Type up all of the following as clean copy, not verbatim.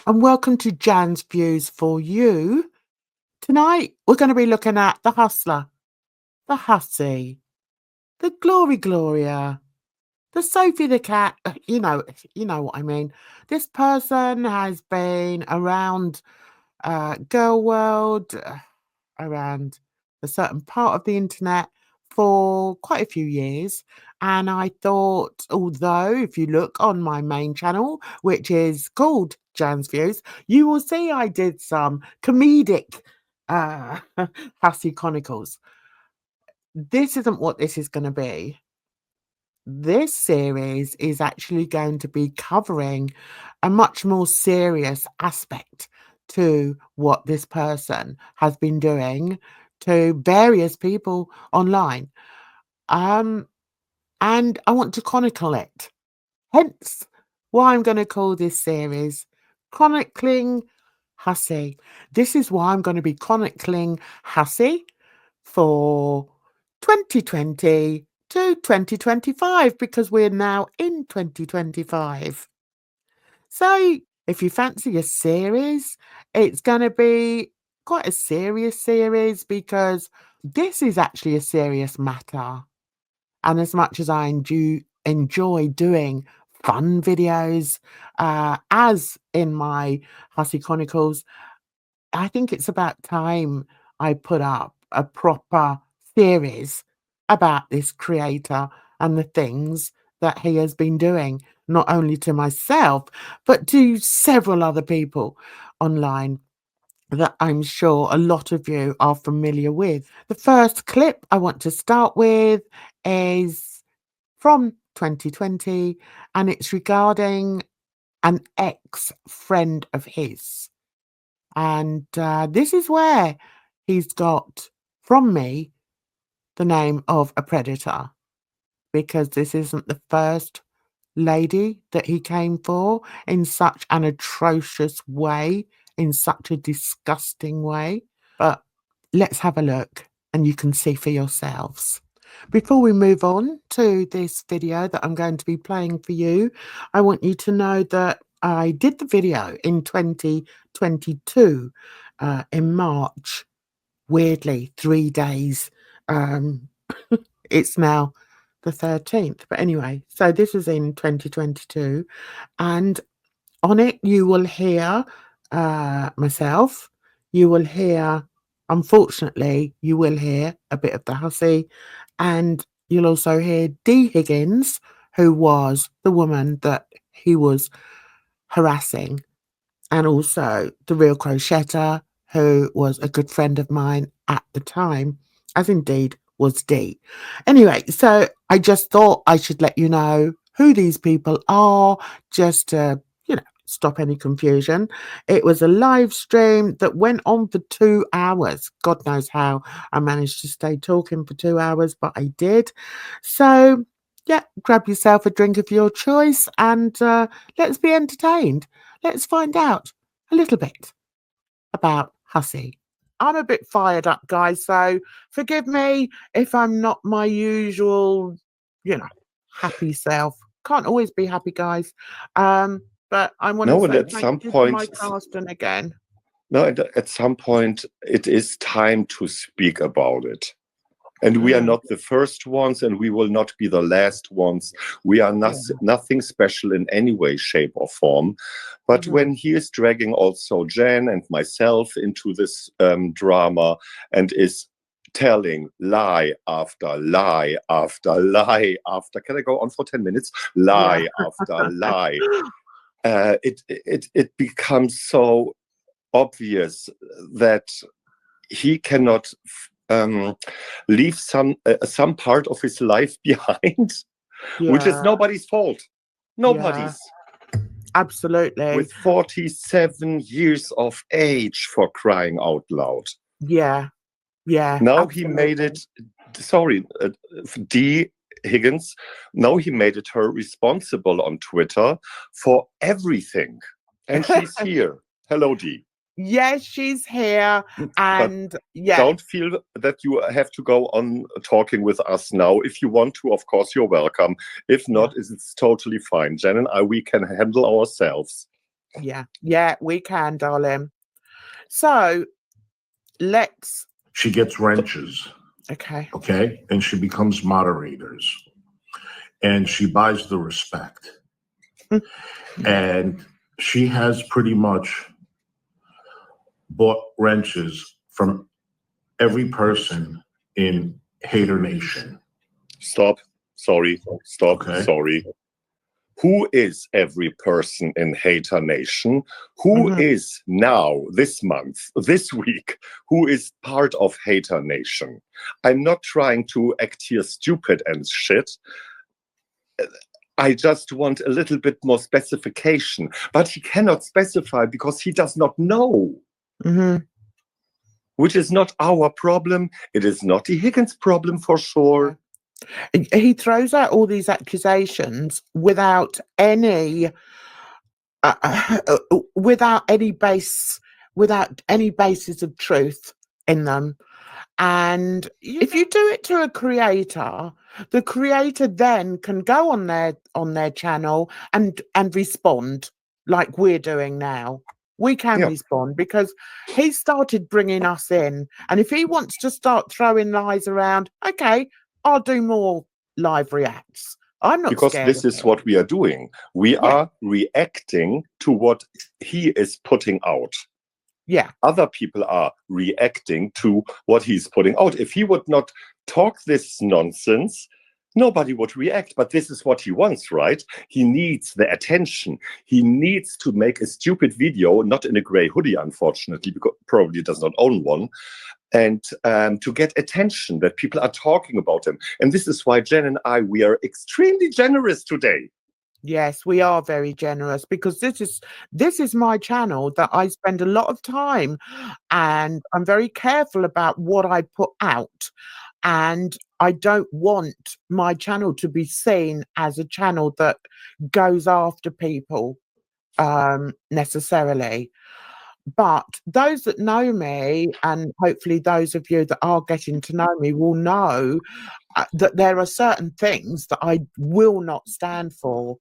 and welcome to Jan's Views for You. Tonight, we're going to be looking at the hustler, the hussy, the Glorie Gloria, the Sophie the Cat. You know what I mean. This person has been around girl world, around a certain part of the internet for quite a few years. And I thought, although if you look on my main channel, which is called Jan's Views, you will see I did some comedic uh Hussy Chronicles. This isn't what this is going to be. This series is actually going to be covering a much more serious aspect to what this person has been doing to various people online. Um, and I want to chronicle it. Hence why I'm going to call this series Chronicling Hussy. This is why I'm going to be chronicling Hussy for 2020 to 2025 because we're now in 2025. So if you fancy a series, it's going to be quite a serious series because this is actually a serious matter. And as much as I enjoy doing fun videos, as in my Hussy Chronicles, I think it's about time I put up a proper series about this creator and the things that he has been doing, not only to myself, but to several other people online that I'm sure a lot of you are familiar with. The first clip I want to start with is from 2020, and it's regarding an ex-friend of his. And this is where he's got from me the name of a predator, because this isn't the first lady that he came for in such an atrocious way, in such a disgusting way. But let's have a look and you can see for yourselves. Before we move on to this video that I'm going to be playing for you, I want you to know that I did the video in 2022 in March. Weirdly, 3 days. Um, it's now the 13th. But anyway, so this is in 2022. And on it, you will hear myself. You will hear, unfortunately, you will hear a bit of the hussy. And you'll also hear Dee Higgins, who was the woman that he was harassing, and also the real crochetter, who was a good friend of mine at the time, as indeed was Dee. Anyway, so I just thought I should let you know who these people are, just to, stop any confusion. It was a live stream that went on for 2 hours. God knows how I managed to stay talking for 2 hours, but I did. So, yeah, grab yourself a drink of your choice and let's be entertained. Let's find out a little bit about Hussy. I'm a bit fired up, guys, so forgive me if I'm not my usual, you know, happy self. Can't always be happy, guys. But I want to No, and say at thank some you to point, my casting again. no, and at some point, it is time to speak about it. And we are Mm, not the first ones, and we will not be the last ones. We are yeah. nothing special in any way, shape, or form. But Mhm. when he is dragging also Jen and myself into this drama and is telling lie after lie after lie after, can I go on for 10 minutes? Yeah. Lie after lie. It becomes so obvious that he cannot leave some part of his life behind, which is Yeah. nobody's fault. Yeah. Nobody's. Absolutely. With 47 years of age, for crying out loud. Yeah. Yeah. Now he made Absolutely. it. Sorry, D. Higgins. Now he made it her responsible on Twitter for everything, and she's here. Hello, D. Yes, she's here. But And yeah, don't feel that you have to go on talking with us now. If you want to, of course, you're welcome. If yeah. not, it's totally fine. Jen and I, we can handle ourselves. Yeah, we can, darling. So let's. She gets wrenches, Okay. okay? And she becomes moderators. And she buys the respect. And she has pretty much bought wrenches from every person in Hater Nation. Stop. Sorry. Stop. Okay. Sorry. Who is every person in Hater Nation? Who is now, this month, this week, who is part of Hater Nation? I'm not trying to act here stupid and shit. I just want a little bit more specification. But he cannot specify because he does not know. Which is not our problem. It is not the Higgins problem for sure. He throws out all these accusations without any basis of truth in them. And if you do it to a creator, the creator then can go on their channel and respond like we're doing now. We can respond because he started bringing us in. And if he wants to start throwing lies around, okay, I'll do more live reacts. I'm not because scared this is what we are doing. We are reacting to what he is putting out. Yeah. Other people are reacting to what he's putting out. If he would not talk this nonsense, nobody would react. But this is what he wants, right? He needs the attention. He needs to make a stupid video, not in a gray hoodie, unfortunately, because probably does not own one, and to get attention, that people are talking about him. And this is why Jen and I, we are extremely generous today. Yes, we are very generous because this is my channel that I spend a lot of time, and I'm very careful about what I put out. And I don't want my channel to be seen as a channel that goes after people necessarily. But those that know me, and hopefully those of you that are getting to know me, will know that there are certain things that I will not stand for.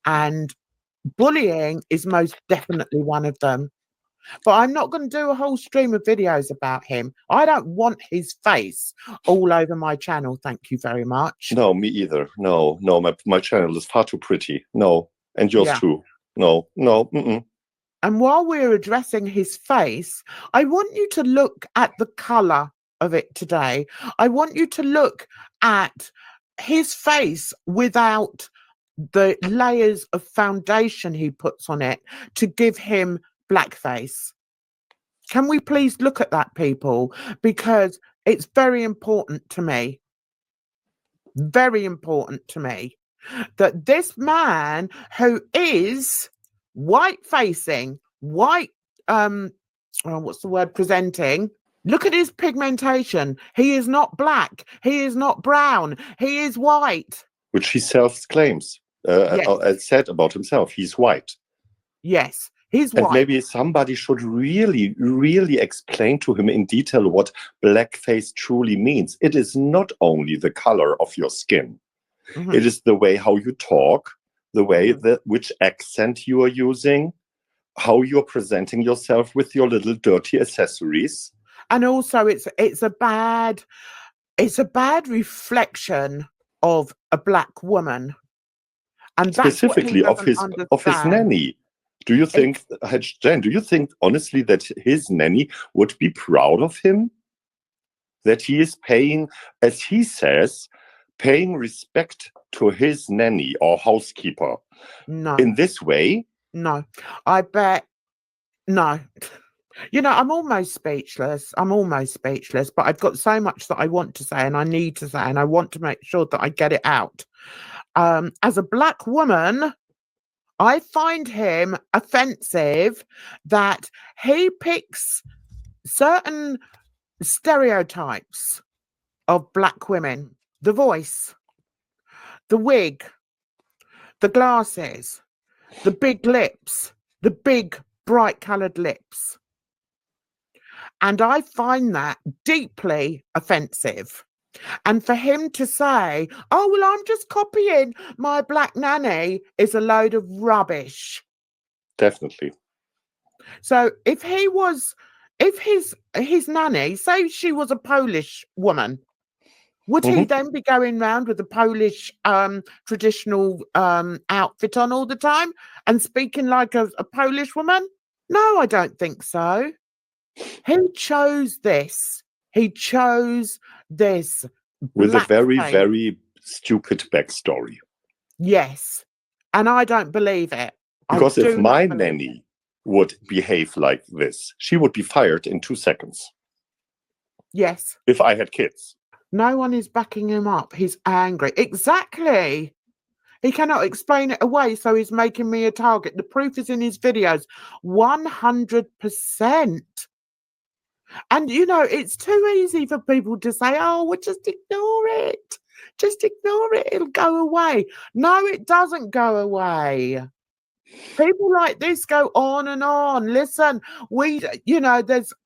And bullying is most definitely one of them. But I'm not going to do a whole stream of videos about him. I don't want his face all over my channel. Thank you very much. No, me either. No, my channel is far too pretty. No, and yours too. No. And while we're addressing his face, I want you to look at the colour of it today. I want you to look at his face without the layers of foundation he puts on it to give him blackface. Can we please look at that, people? Because it's very important to me. Very important to me that this man who is white-facing, presenting, look at his pigmentation. He is not black. He is not brown. He is white. Which he self-claims. Said about himself. He's white. Yes, he's white. And maybe somebody should really, really explain to him in detail what blackface truly means. It is not only the color of your skin. It is the way how you talk, the way which accent you are using, how you're presenting yourself with your little dirty accessories. And also it's a bad reflection of a black woman. And that's specifically of his nanny. Do you think, Jen, do you think honestly that his nanny would be proud of him? That he is paying, as he says, paying respect to his nanny or housekeeper? No. In this way? No. I bet no. You know, I'm almost speechless, but I've got so much that I want to say and I need to say, and I want to make sure that I get it out. As a black woman, I find him offensive that he picks certain stereotypes of black women. The voice, the wig, the glasses, the big lips, the big bright coloured lips. And I find that deeply offensive. And for him to say, oh, well, I'm just copying my black nanny is a load of rubbish. Definitely. So if his nanny, say she was a Polish woman, would he then be going round with a Polish traditional outfit on all the time and speaking like a Polish woman? No, I don't think so. He chose this. He chose this. With a very, blackface. very stupid backstory. Yes. And I don't believe it. Because I if do my not believe nanny would behave like this, she would be fired in 2 seconds. Yes. If I had kids. No one is backing him up. He's angry. Exactly. He cannot explain it away, so he's making me a target. The proof is in his videos. 100%. And, you know, it's too easy for people to say, oh, well, just ignore it. Just ignore it. It'll go away. No, it doesn't go away. People like this go on and on. Listen,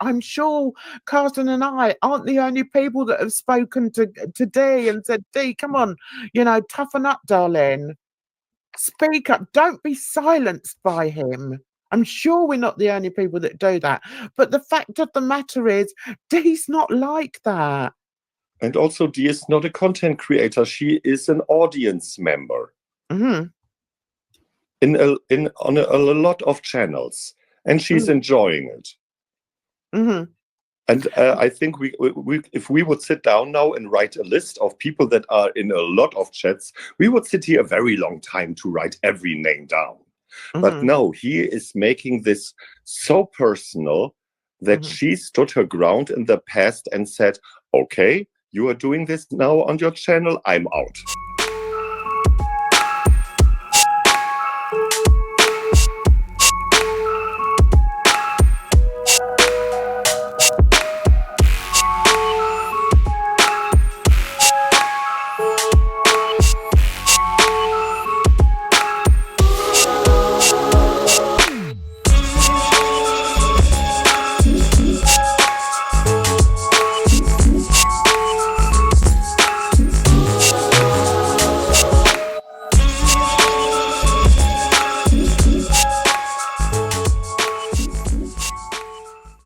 I'm sure Carson and I aren't the only people that have spoken to Dee and said, Dee, come on, toughen up, darling. Speak up. Don't be silenced by him. I'm sure we're not the only people that do that. But the fact of the matter is, Dee's not like that. And also, Dee is not a content creator. She is an audience member. Mm-hmm. On a lot of channels, and she's enjoying it. Mm-hmm. And I think we if we would sit down now and write a list of people that are in a lot of chats, we would sit here a very long time to write every name down. But no, he is making this so personal that she stood her ground in the past and said, okay, you are doing this now on your channel, I'm out.